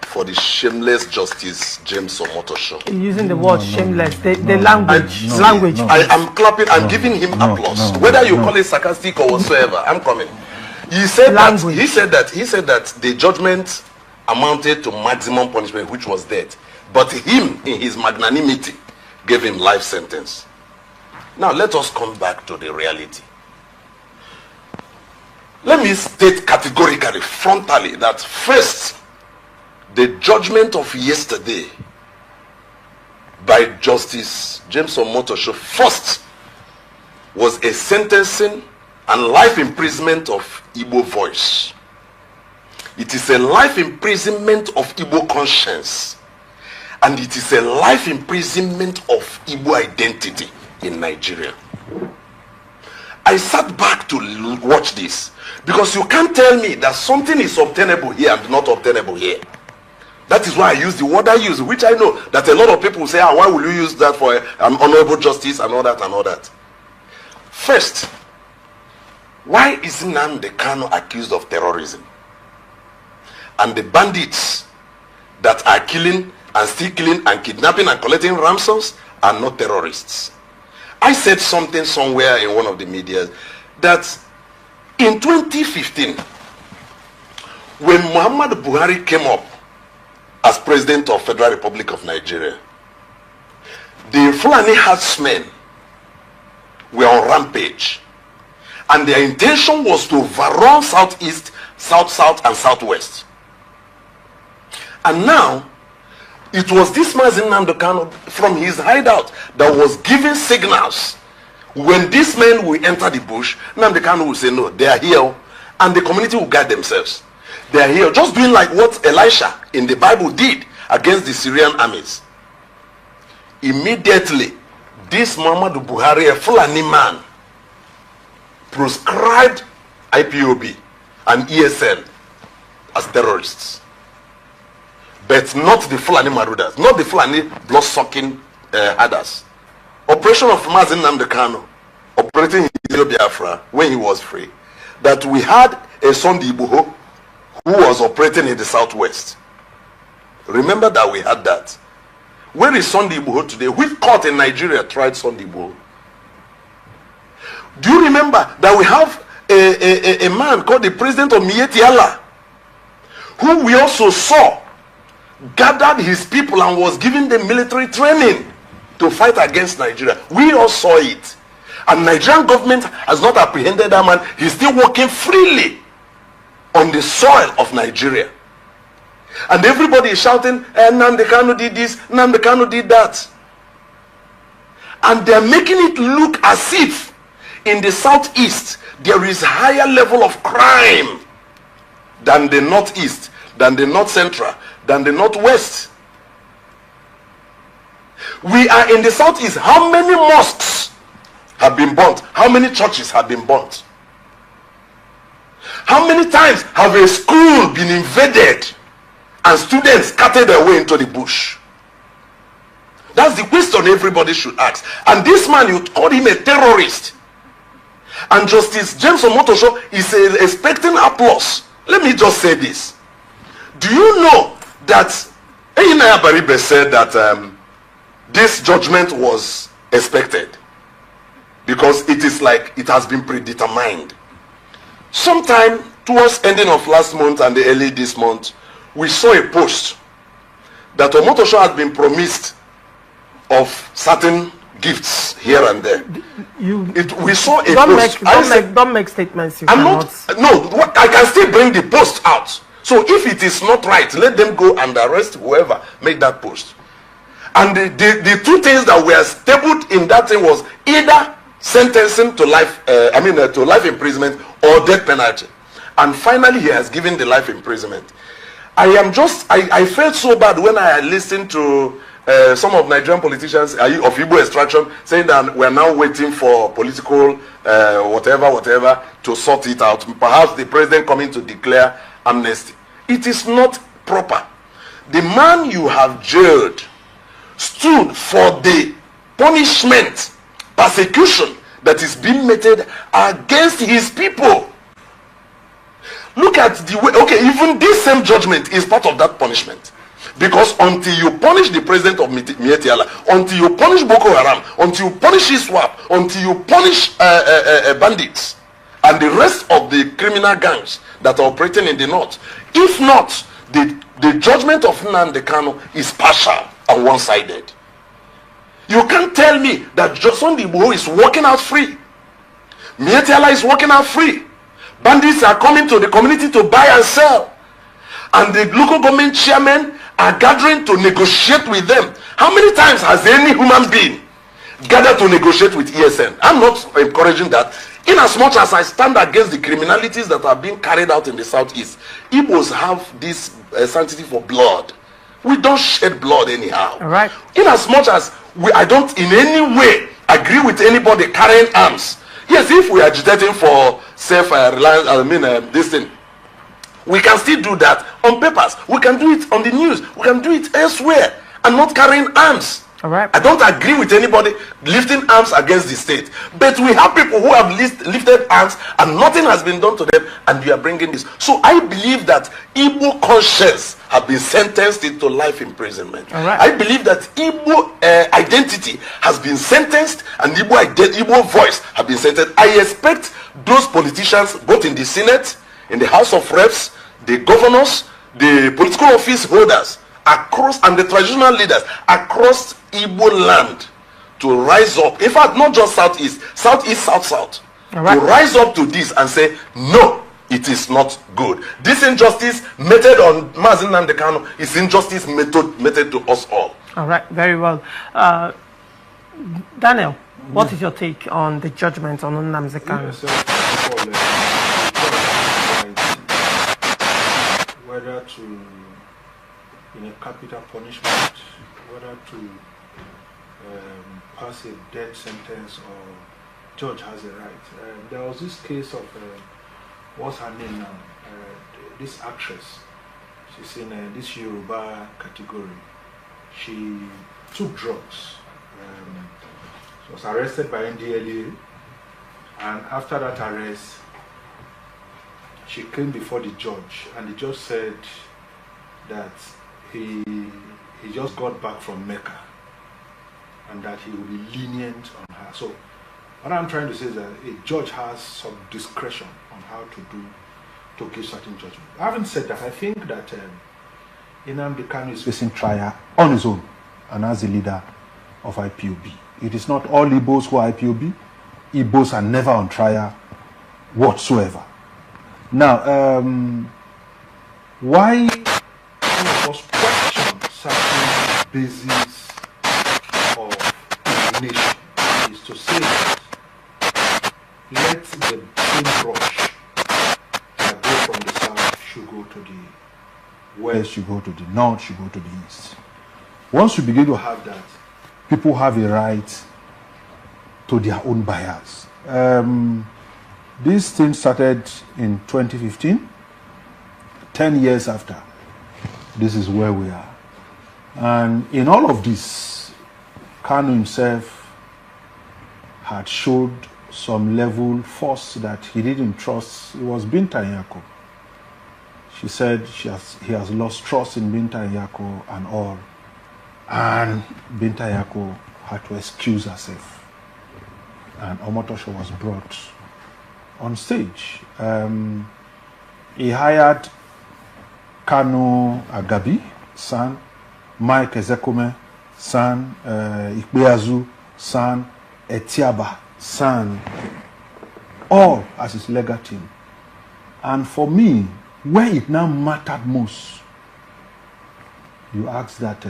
for the shameless Justice James Omotosho. Using the word shameless, the language. I am clapping, I'm giving him applause. Whether you call it sarcastic or whatsoever, I'm coming. He said that the judgment amounted to maximum punishment, which was death. But him, in his magnanimity, gave him life sentence. Now let us come back to the reality. Let me state categorically, frontally, that first, the judgment of yesterday by Justice James Omotosho first was a sentencing and life imprisonment of Igbo voice. It is a life imprisonment of Igbo conscience, and it is a life imprisonment of Igbo identity in Nigeria. I sat back to watch this because you can't tell me that something is obtainable here and not obtainable here. That is why I use the word I use, which I know that a lot of people say, why will you use that for honorable justice and all that and all that? First, why is Nnamdi Kanu accused of terrorism? And the bandits that are killing and still killing and kidnapping and collecting ransoms are not terrorists. I said something somewhere in one of the media that in 2015, when Muhammad Buhari came up as president of Federal Republic of Nigeria, the Fulani herdsmen were on rampage, and their intention was to overrun southeast, south, and southwest. And now, it was this man Nnamdi Kanu from his hideout that was giving signals. When these men will enter the bush, Nnamdi Kanu will say, no, they are here, and the community will guide themselves. They are here, just doing like what Elisha in the Bible did against the Syrian armies. Immediately, this Muhammadu Buhari, a Fulani man, proscribed IPOB and ESN as terrorists. But not the Fulani Marooders, not the Fulani blood-sucking herders. Operation of Mazi Nnamdi Kanu, operating in Biafra when he was free, that we had a Sunday Igbo who was operating in the southwest. Remember that we had that. Where is Sunday Igbo today? Which court in Nigeria tried Sunday Igbo? Do you remember that we have a man called the president of Miyetti Allah, who we also saw gathered his people and was giving them military training to fight against Nigeria? We all saw it. And Nigerian government has not apprehended that man. He's still working freely on the soil of Nigeria. And everybody is shouting, Nnamdi Kanu did this, Nnamdi Kanu did that. And they're making it look as if in the southeast there is higher level of crime than the northeast, than the north central, than the northwest. We are in the southeast. How many mosques have been burnt? How many churches have been burnt? How many times have a school been invaded and students scattered their way into the bush? That's the question everybody should ask. And this man, you call him a terrorist. And Justice James Omotosho is expecting applause. Let me just say this. Do you know that Eyinaya Baribe said that this judgment was expected because it is like it has been predetermined? Sometime towards ending of last month and the early this month, we saw a post that Omotosho had been promised of certain gifts here and there. We saw a post. Don't make statements. I can still bring the post out. So if it is not right, let them go and arrest whoever made that post. And the two things that were stapled in that thing was either sentencing to life, to life imprisonment or death penalty. And finally, he has given the life imprisonment. I felt so bad when I listened to some of Nigerian politicians of Igbo extraction saying that we're now waiting for political whatever to sort it out. Perhaps the president coming to declare amnesty. It is not proper. The man you have jailed stood for the punishment, persecution that is being meted against his people. Look at the way, okay, even this same judgment is part of that punishment. Because until you punish the president of Mietiala, until you punish Boko Haram, until you punish ISWAP, until you punish bandits, and the rest of the criminal gangs that are operating in the north, if not, the judgment of Nnamdi Kanu is partial and one-sided. You can't tell me that Sunday Igboho is walking out free. Mietiala is walking out free. Bandits are coming to the community to buy and sell. And the local government chairmen are gathering to negotiate with them. How many times has any human being gathered to negotiate with ESN? I'm not encouraging that. In as much as I stand against the criminalities that are being carried out in the southeast, Igbos have this sanctity for blood. We don't shed blood anyhow. All right. In as much as I don't in any way agree with anybody carrying arms. Yes, if we are agitating for self-reliance, this thing, we can still do that on papers. We can do it on the news. We can do it elsewhere and not carrying arms. All right. I don't agree with anybody lifting arms against the state. But we have people who have lifted arms and nothing has been done to them, and we are bringing this. So I believe that Igbo conscience have been sentenced into life imprisonment. All right. I believe that Igbo identity has been sentenced and Igbo voice have been sentenced. I expect those politicians, both in the Senate, in the House of Reps, the governors, the political office holders, across, and the traditional leaders across Igbo land to rise up. In fact, not just southeast, south, south. All right. To rise up to this and say, no, it is not good. This injustice meted on Mazen Nnamdi Kanu is injustice meted to us all. All right, very well. Daniel, what is your take on the judgment on Nnamdi Kanu? Yes, whether to in a capital punishment, whether to pass a death sentence or judge has a right. There was this case of what's her name now? This actress. She's in this Yoruba category. She took drugs. She was arrested by NDLA, and after that arrest, she came before the judge, and the judge said that he just got back from Mecca and that he will be lenient on her. So what I'm trying to say is that a judge has some discretion on how to give certain judgment. Having said that, I think that Nnamdi Kanu is facing trial on his own and as the leader of IPOB. It is not all Igbos who are IPOB. Igbos are never on trial whatsoever. Now, why some of us question certain basis of the nation is to say that let the same brush that go from the south should go to the west, should go to the north, should go to the east. Once you begin to have that, people have a right to their own bias. This thing started in 2015, 10 years after. This is where we are. And in all of this, Kanu himself had showed some level force that he didn't trust. It was Binta Nyako. She said he has lost trust in Binta Nyako and all. And Binta Nyako had to excuse herself. And Omotosho was brought on stage. He hired Kanu Agabi, son, Mike Ezekome, son, Ikpeazu, son, Etiaba, son, all as his legal team. And for me, where it now mattered most, you ask that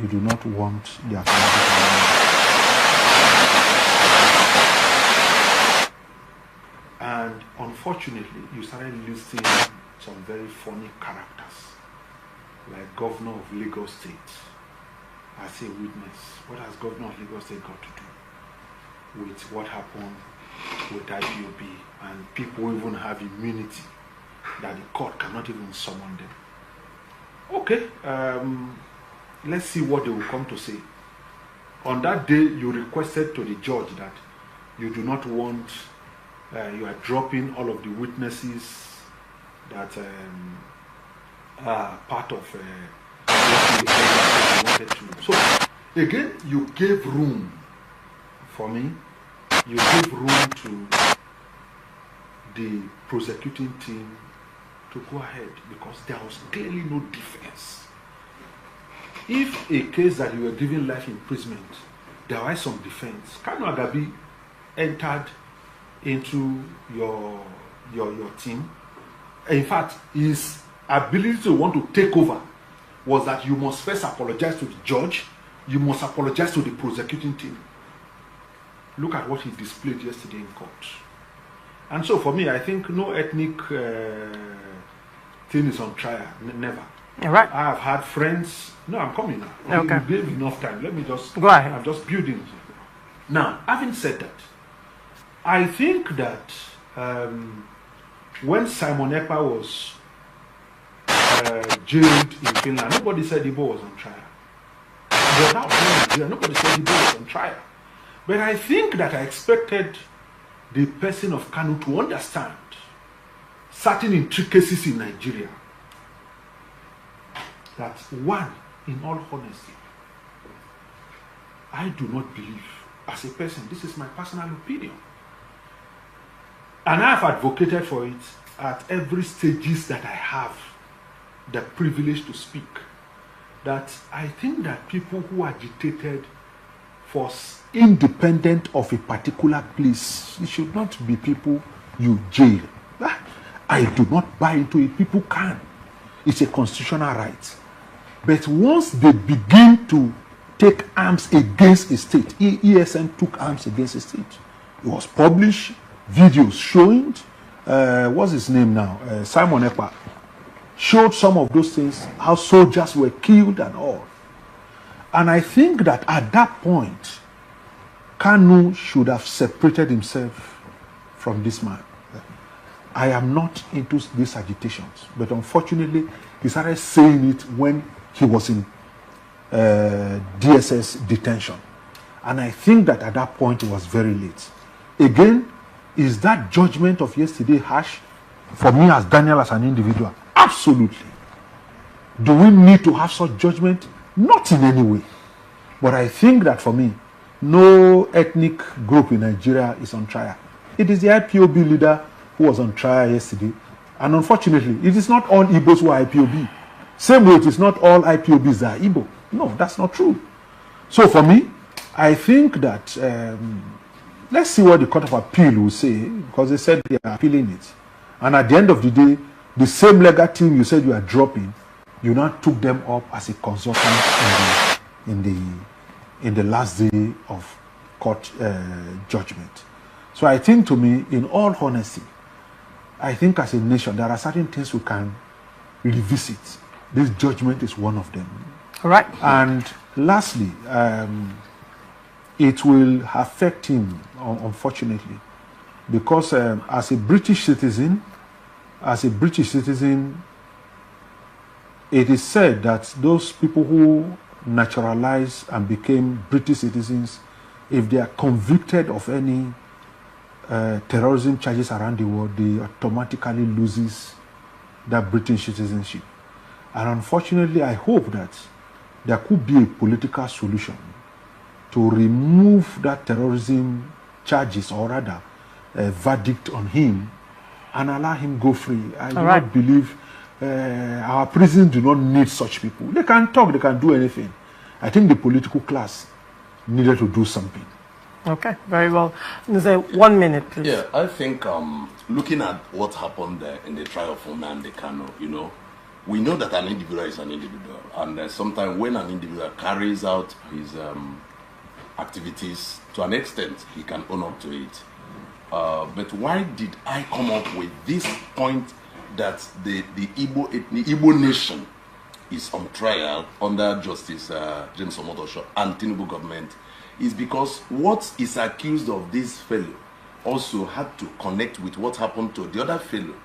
you do not want the accountability. And unfortunately, you started listing some very funny characters, like Governor of Lagos State as a witness. What has Governor of Lagos State got to do with what happened with IPOB? And people even have immunity that the court cannot even summon them. Okay, let's see what they will come to say. On that day, you requested to the judge that you do not want, you are dropping all of the witnesses that are part of what they wanted to. So again, you gave room for me. You gave room to the prosecuting team to go ahead because there was clearly no defense. If a case that you were given life imprisonment, there was some defense. Kanu Agabi entered into your team. In fact, his ability to want to take over was that you must first apologize to the judge, you must apologize to the prosecuting team. Look at what he displayed yesterday in court. And so for me, I think no ethnic thing is on trial. Never. All right. I have had friends. No, I'm coming now. Okay. You gave enough time. Let me just go ahead. I'm just building. Now, having said that, I think that when Simon Ekpa was jailed in Finland, nobody said Igbo was on trial. But now in Nigeria, nobody said Igbo was on trial. But I think that I expected the person of Kanu to understand certain intricacies in Nigeria. That one, in all honesty, I do not believe, as a person, this is my personal opinion, and I have advocated for it at every stages that I have the privilege to speak, that I think that people who agitated for independent of a particular place, it should not be people you jail. I do not buy into it. People can. It's a constitutional right. But once they begin to take arms against a state, ESN took arms against a state. It was published, videos showing, what's his name now? Simon Ekpa showed some of those things, how soldiers were killed and all. And I think that at that point, Kanu should have separated himself from this man. I am not into these agitations, but unfortunately, he started saying it when he was in DSS detention. And I think that at that point, it was very late. Again, is that judgment of yesterday harsh? For me as Daniel, as an individual, absolutely. Do we need to have such judgment? Not in any way. But I think that for me, no ethnic group in Nigeria is on trial. It is the IPOB leader who was on trial yesterday. And unfortunately, it is not all Igbos who are IPOB. Same way, it is not all IPOBs that are Igbo. No, that's not true. So for me, I think that, let's see what the Court of Appeal will say, because they said they are appealing it. And at the end of the day, the same legal team you said you are dropping, you now took them up as a consultant in the last day of court judgment. So I think, to me, in all honesty, I think as a nation, there are certain things we can revisit. This judgment is one of them. All right. And lastly, it will affect him, unfortunately, because as a British citizen, it is said that those people who naturalized and became British citizens, if they are convicted of any terrorism charges around the world, they automatically loses that British citizenship. And unfortunately, I hope that there could be a political solution to remove that terrorism charges, or rather, a verdict on him, and allow him go free. I do not believe our prisons do not need such people. They can talk, they can do anything. I think the political class needed to do something. Okay, very well. There's 1 minute, please. Yeah, I think looking at what happened there in the trial for Nnamdi Kanu, we know that an individual is an individual, and sometimes when an individual carries out his activities to an extent, he can own up to it. But why did I come up with this point that the Igbo nation is on trial under Justice James Omotosho and Tinubu government? Is because what is accused of this fellow also had to connect with what happened to the other fellow.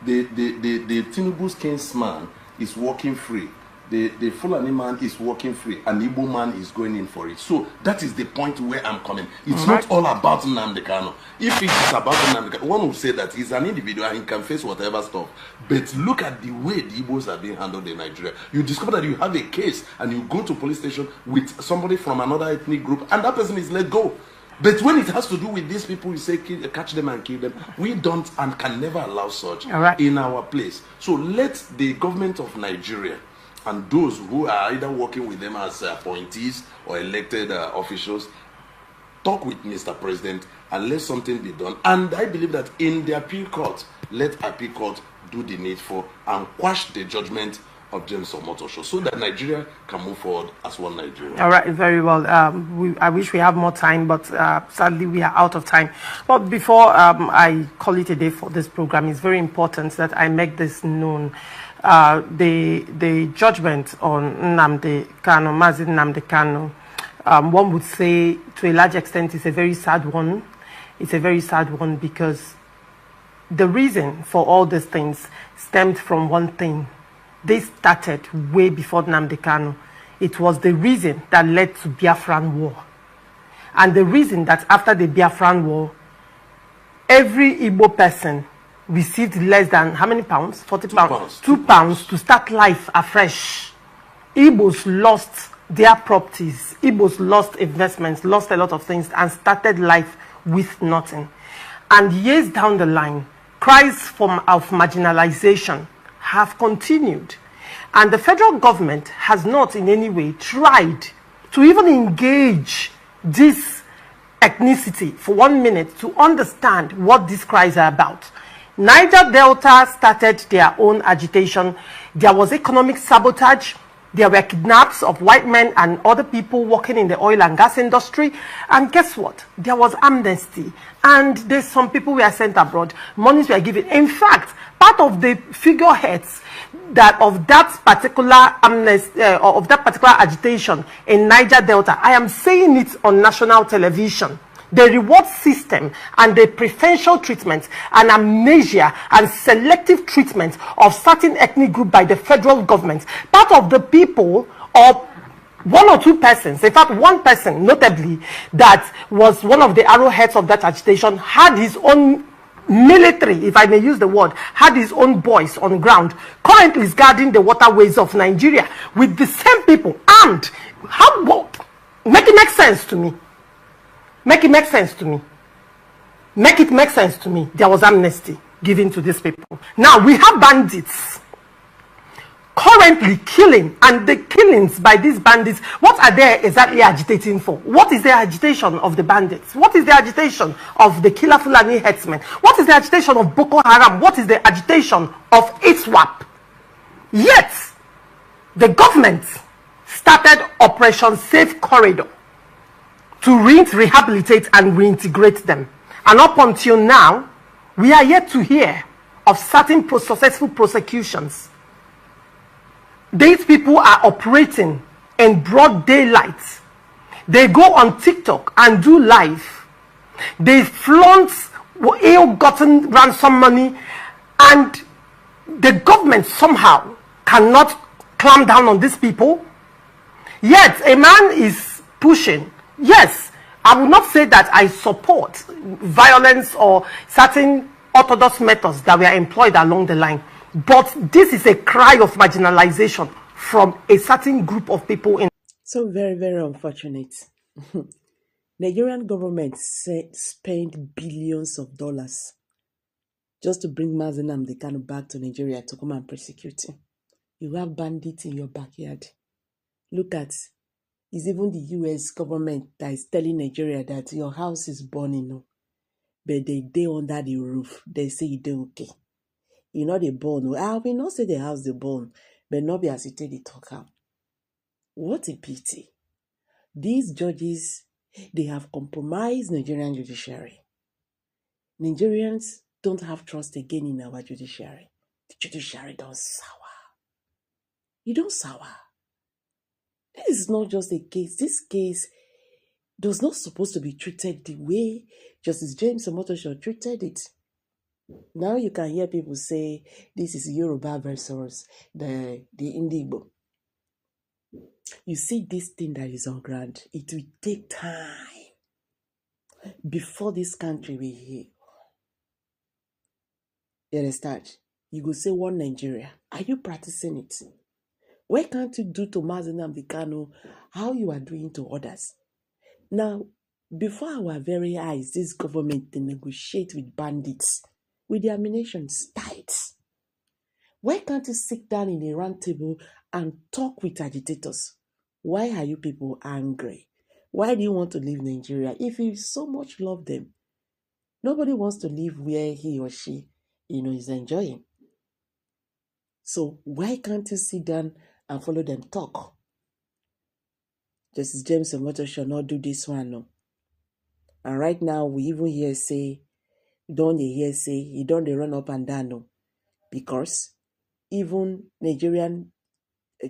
The Tinubu's kinsman is walking free. the Fulani man is walking free, and the Igbo man is going in for it. So that is the point where I'm coming. It's not all about Nnamdi Kanu. If it is about Nnamdi Kanu, one will say that he's an individual and he can face whatever stuff. But look at the way the Igbos are being handled in Nigeria. You discover that you have a case and you go to police station with somebody from another ethnic group, and that person is let go. But when it has to do with these people, you say catch them and kill them. We don't and can never allow such in our place. So let the government of Nigeria and those who are either working with them as appointees or elected officials talk with Mr. President and let something be done. And I believe that in the appeal court, let appeal court do the needful and quash the judgment of James Omotosho so that Nigeria can move forward as one Nigeria. All right, very well. I wish we have more time, but sadly we are out of time. But before I call it a day for this program, it's very important that I make this known. The judgment on Nnamdi Kanu, Mazi Nnamdi Kanu, one would say to a large extent is a very sad one. It's a very sad one because the reason for all these things stemmed from one thing. They started way before Nnamdi Kanu. It was the reason that led to Biafran War. And the reason that after the Biafran War, every Igbo person received less than, how many pounds? 40 pounds. 2 pounds to start life afresh. Igbos lost their properties. Igbos lost investments, lost a lot of things, and started life with nothing. And years down the line, cries of marginalization have continued, and the federal government has not in any way tried to even engage this ethnicity for 1 minute to understand what these cries are about. Niger Delta started their own agitation. There was economic sabotage. There were kidnaps of white men and other people working in the oil and gas industry. And guess what? There was amnesty. And there's some people were sent abroad. Monies were given. In fact, part of the figureheads of that particular amnesty, of that particular agitation in Niger Delta, I am saying it on national television. The reward system and the preferential treatment and amnesia and selective treatment of certain ethnic group by the federal government. Part of the people, or 1 or 2 persons, in fact 1 person notably, that was one of the arrowheads of that agitation, had his own military, if I may use the word, had his own boys on ground, currently is guarding the waterways of Nigeria with the same people armed. Make it make sense to me. Make it make sense to me. Make it make sense to me. There was amnesty given to these people. Now we have bandits currently killing, and the killings by these bandits, what are they exactly agitating for? What is the agitation of the bandits? What is the agitation of the killer Fulani headsmen? What is the agitation of Boko Haram? What is the agitation of ISWAP? Yet, the government started Operation Safe Corridor to rehabilitate and reintegrate them. And up until now, we are yet to hear of certain successful prosecutions. These people are operating in broad daylight. They go on TikTok and do live. They flaunt ill-gotten ransom money, and the government somehow cannot clamp down on these people. Yet a man is pushing. Yes, I will not say that I support violence or certain orthodox methods that were employed along the line. But this is a cry of marginalization from a certain group of people. So very, very unfortunate. Nigerian government spent billions of dollars just to bring Mazi Nnamdi Kanu back to Nigeria to come and persecute him. You have bandits in your backyard. Look at, it's even the US government that is telling Nigeria that your house is burning, no? But they under the roof. They say they're okay. You know they burn. I will not say the house they burn, but not be as it they talk out. What a pity. These judges, they have compromised Nigerian judiciary. Nigerians don't have trust again in our judiciary. The judiciary don't sour. You don't sour. This is not just a case. This case does not supposed to be treated the way Justice James Omotosho treated it. Now you can hear people say this is Yoruba versus the Igbo. You see this thing that is on ground, it will take time before this country will heal. You understand? You go say one Nigeria. Are you practicing it? Why can't you do to Nnamdi Kanu how you are doing to others? Now, before our very eyes, this government they negotiate with bandits, with their ammunitions tight. Why can't you sit down in a round table and talk with agitators? Why are you people angry? Why do you want to leave Nigeria? If you so much love them, nobody wants to live where he or she, is enjoying. So why can't you sit down and follow them talk? Justice James Omotosho not do this one, no. And right now, we even hear say, don't they hear say, he don't they run up and down, no. Because even Nigerian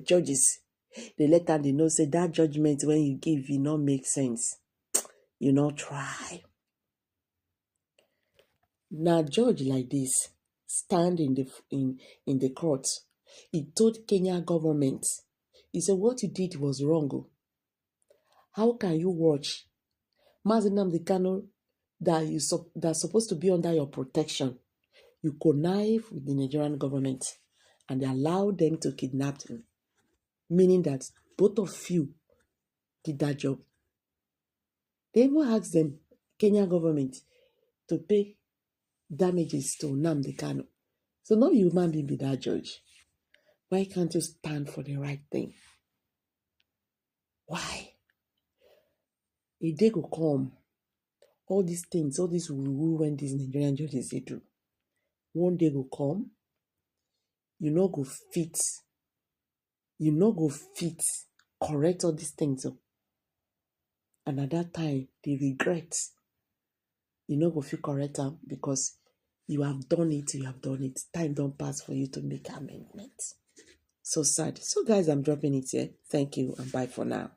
judges, they let them they know say that judgment when you give, it not make sense. You not try. Now judge like this, stand in the court. He told Kenya government, he said what you did was wrong. How can you watch Nnamdi Kanu that's supposed to be under your protection? You connive with the Nigerian government and allow them to kidnap him, meaning that both of you did that job. They even asked them, Kenya government, to pay damages to Nnamdi Kanu. So no human being be that judge. Why can't you stand for the right thing? Why? A day will come, all these things, all these woo when these Nigerian judges they do. One day will come, you no go fit, correct all these things. And at that time, they regret. You no go feel correct because you have done it. Time don't pass for you to make amendments. So sad. So guys, I'm dropping it here. Thank you and bye for now.